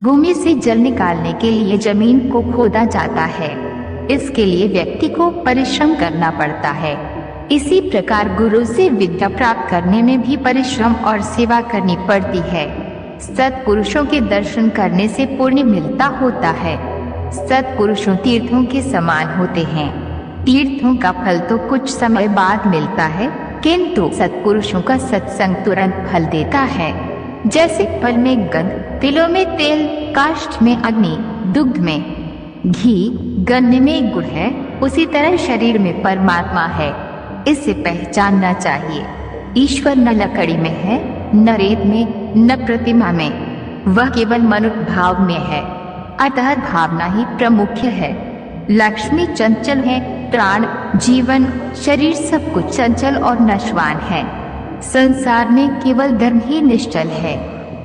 भूमि से जल निकालने के लिए जमीन को खोदा जाता है। इसके लिए व्यक्ति को परिश्रम करना पड़ता है। इसी प्रकार गुरु से विद्या प्राप्त करने में भी परिश्रम और सेवा करनी पड़ती है। सत्पुरुषों के दर्शन करने से पुण्य मिलता होता है। सत्पुरुषों तीर्थों के समान होते हैं। तीर्थों का फल तो कुछ समय बाद मिलता है, किंतु सत्पुरुषों का सत्संग तुरंत फल देता है। जैसे फल में गंध, तिलों में तेल, काष्ठ में अग्नि, दुग्ध में घी, गन्ने में गुड़ है, उसी तरह शरीर में परमात्मा है। इसे पहचानना चाहिए। ईश्वर न लकड़ी में है, न रेत में, न प्रतिमा में, वह केवल मनुष्य भाव में है। अतः भावना ही प्रमुख है। लक्ष्मी चंचल है, प्राण, जीवन, शरीर सब कुछ चंचल और नश्वान है। संसार में केवल धर्म ही निश्चल है।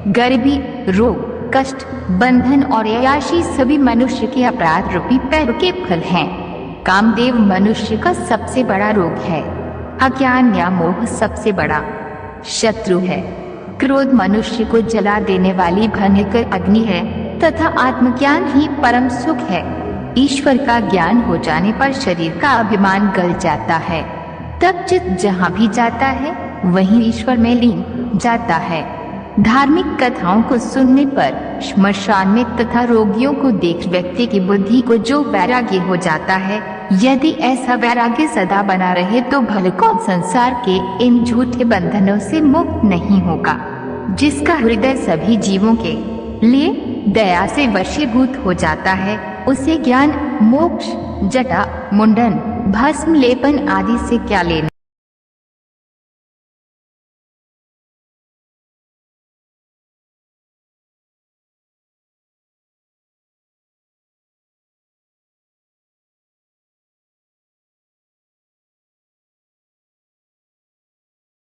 गरीबी, रोग, कष्ट, बंधन और अय्याशी सभी मनुष्य के अपराध रूपी पैर के फल हैं। कामदेव मनुष्य का सबसे बड़ा रोग है। अज्ञान या मोह सबसे बड़ा शत्रु है। क्रोध मनुष्य को जला देने वाली भयंकर अग्नि है तथा आत्मज्ञान ही परम सुख है। ईश्वर का ज्ञान हो जाने पर शरीर का अभिमान गल जाता है। तब चित्त जहाँ भी जाता है वहीं ईश्वर में लीन जाता है। धार्मिक कथाओं को सुनने पर श्मशान में तथा रोगियों को देख व्यक्ति की बुद्धि को जो वैराग्य हो जाता है, यदि ऐसा वैराग्य सदा बना रहे तो भले कौन संसार के इन झूठे बंधनों से मुक्त नहीं होगा। जिसका हृदय सभी जीवों के लिए दया से वशीभूत हो जाता है, उसे ज्ञान, मोक्ष, जटा, मुंडन, भस्म लेपन आदि से क्या लेना।